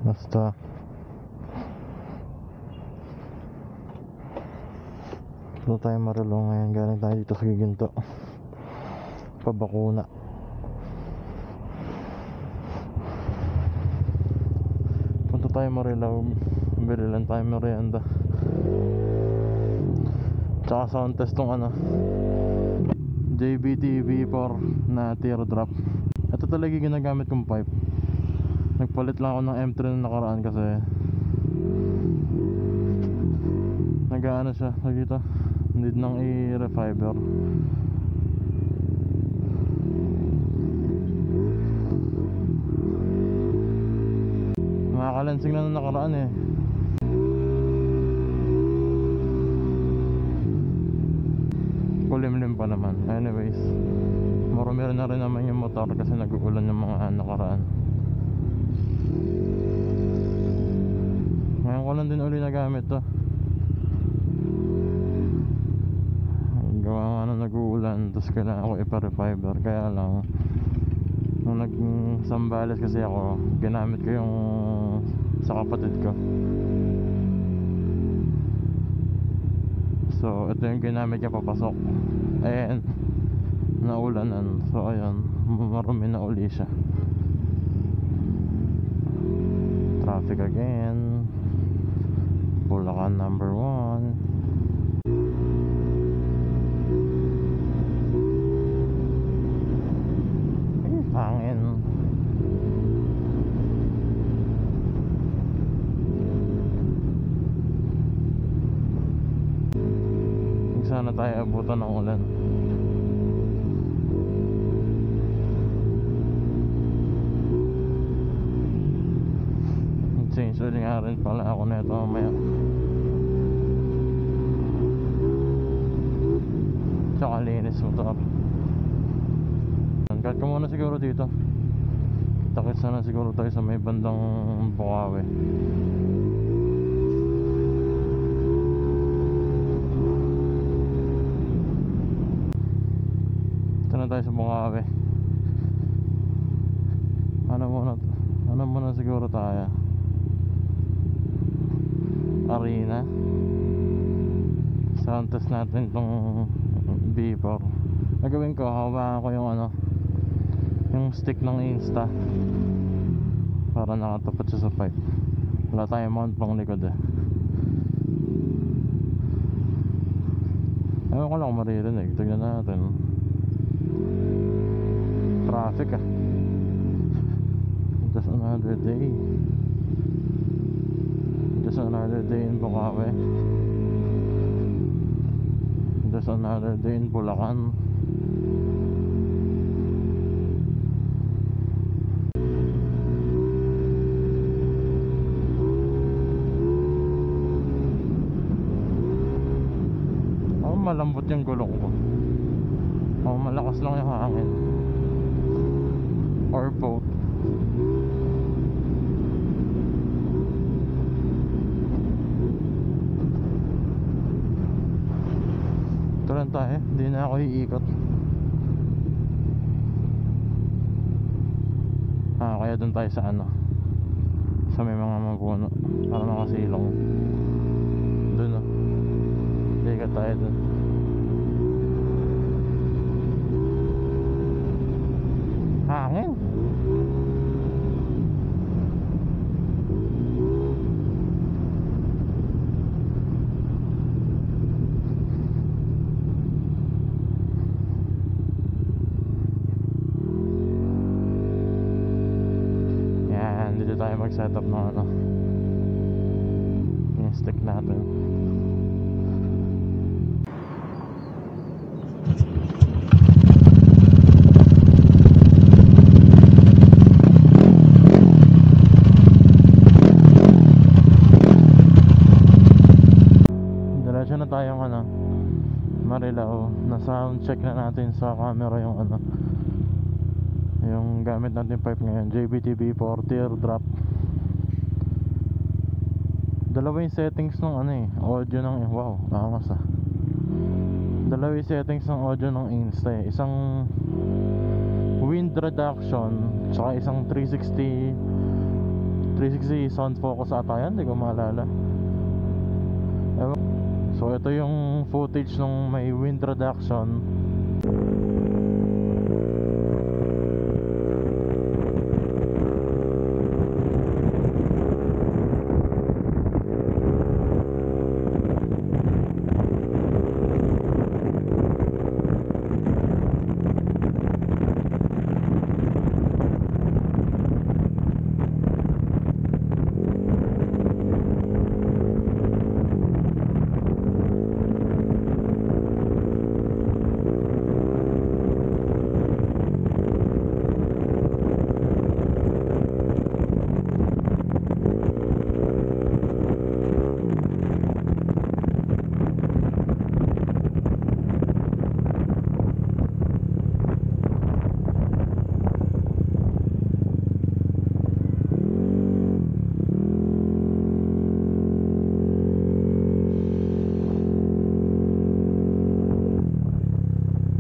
Basta ito tayo marilo ngayon. Galing tayo dito sa Giginto, pabakuna. Punta tayo Marilao, bili lang tayo merienda tsaka sound test tong JBT-V4 na teardrop. Ito talaga ginagamit kong pipe. Nagpalit lang ako ng M3 na nakaraan kasi nag-ano siya, nakita, need ng i-refiber. Nakakalansing na nakaraan eh. Kulimlim pa naman. Anyways, marumi na rin naman yung motor kasi nag-uulan yung mga nakaraan. Ngayon ko lang din uli nagamit to. Gawa nga na nag-uulan, tapos kailangan ko ipa-refiber. Kaya lang nung nag-Sambales kasi ako, ginamit ko yung sa kapatid ko. So ito yung ginamit niya papasok, and naulanan. So ayun, marumi na uli siya. Traffic again. Bulacan number 1. Hangin. Sana tayo abutan ng ulan. Change ulit nga rin pala ako na ito mamaya. Tsaka linis motor. Cut ko muna siguro dito. Takit sana siguro tayo sa may bandang Bukawi. Ito na tayo sa Bukawi. Ano muna siguro tayo? Arena. Sound test natin itong V4. Nagawin ko, hawakan ko yung stick ng Insta para nakatapat siya sa pipe. Wala tayong mount pang likod eh. Ewan ko lang kung maririnig. Tignan natin. Traffic ah. Just another day. Just another day in Bukawi. Just another day in Bulacan. Malambot yung gulong ko. Malakas lang yung hangin. Or both. Ito lang tayo. Hindi na ako iikot. Kaya dun tayo sa sa may mga mapuno para makasilong. Dun iikot tayo dun. Hangin. Yan, dito tayo mag setup ng yung stick natin. Tayong Marilao, na sound check na natin sa camera yung yung gamit natin pipe ngayon, JBT-V4 teardrop. Dalawa yung settings ng audio ng angas dalawa yung settings ng audio ng Insta isang wind reduction tsaka isang 360 360 sound focus ata yan, hindi ko maalala. Ewan. So ito yung footage nung may wind reduction.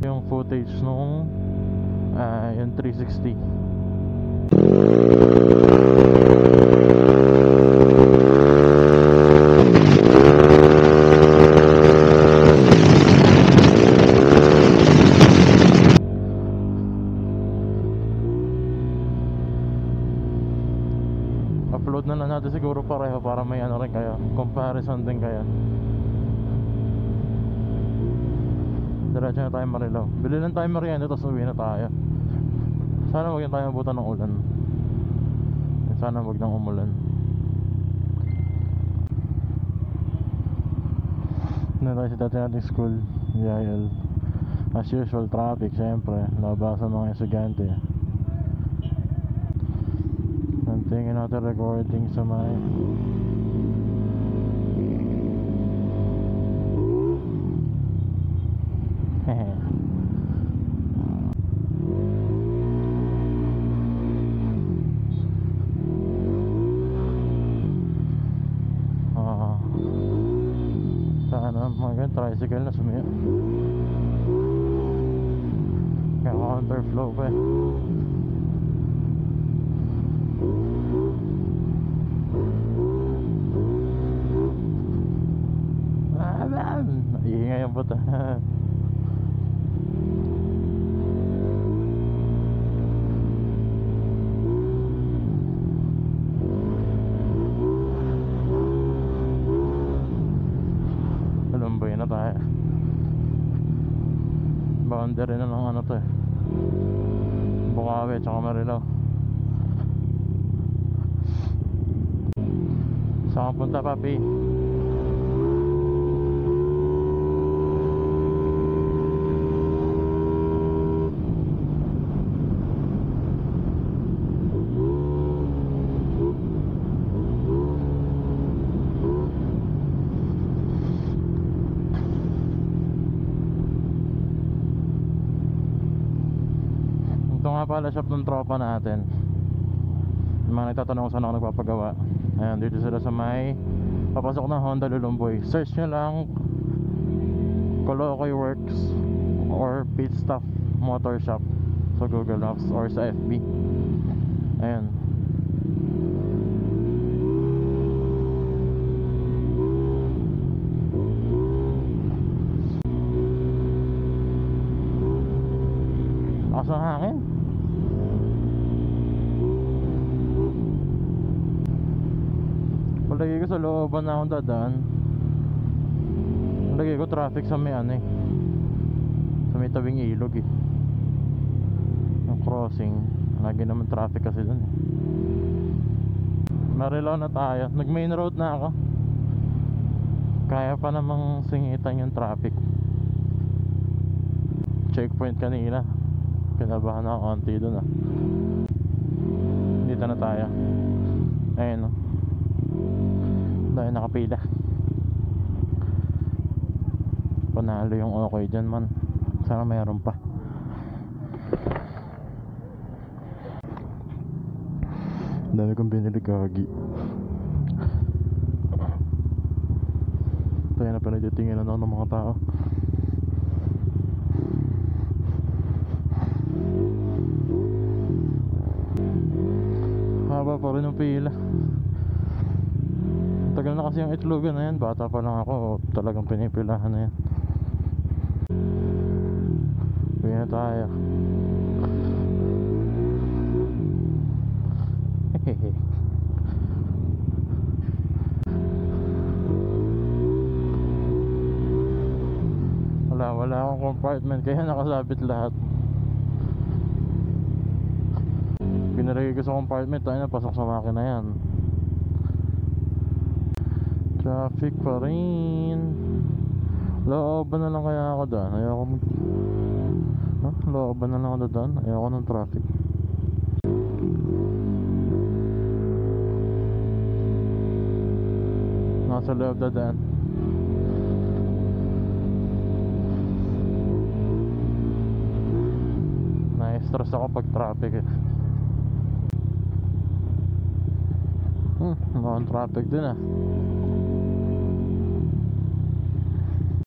Yung footage nung yung 360. Upload na lang natin siguro pareho para may ano rin kayo, comparison din kayo. Diretso na tayo Marilao. Bili lang tayo merienda tapos uwi na tayo. Sana wag na tayo mabutan ng ulan. Sana wag nang umulan. Na tayo sa dati nating school, YL. As usual, traffic syempre. Labasan mga estudyante. Tingin natin recording sa may sana mga tricycle na sumiya. Kaya counterflow pa eh. Iingay ang buta. Alumbay na tayo. Boundary na ng ano to eh, Bukawi tsaka Marilao. Saan punta papi? Ito nga pala shop ng tropa natin. Yung mga nagtatanong kung saan ako nagpapagawa. Ayan, dito sila sa may papasok ng Honda Lulumboy. Search nyo lang Colocoy Works or Pitstop Motor Shop sa Google Maps or sa FB. Ayan. Lakas ng hangin. Palagi ko sa looban na akong dadaan. Palagi ko traffic sa may ano eh, sa may tabing ilog eh, yung crossing. Lagi naman traffic kasi dun eh. Marilao na tayo. Nag main road na ako. Kaya pa namang singitan yung traffic. Checkpoint kanina, kinabahan ako konti dun ah. Dito na tayo. Ayun oh, dahil nakapila. Panalo yung okay dyan man. Sana mayroon pa. Dami kong binili kagi. Tayo na pa nagtitingin ako ng mga tao. Haba pa rin yung pila. Matagal na kasi yung itlogan na yan. Bata pa lang ako, talagang pinipilahan na yan. Uwi na tayo. Hehehe. Wala akong compartment kaya nakasabit lahat. Pinalagay ko sa compartment, tayo na pasok sa makina yan. Traffic pa rin. Looban na lang kaya ako doon. Ayoko mag... Huh? Looban na lang ako doon. Ayoko ng traffic. Nasa loob na daan. Na-stress ako pag traffic eh. Mukhang traffic din ah.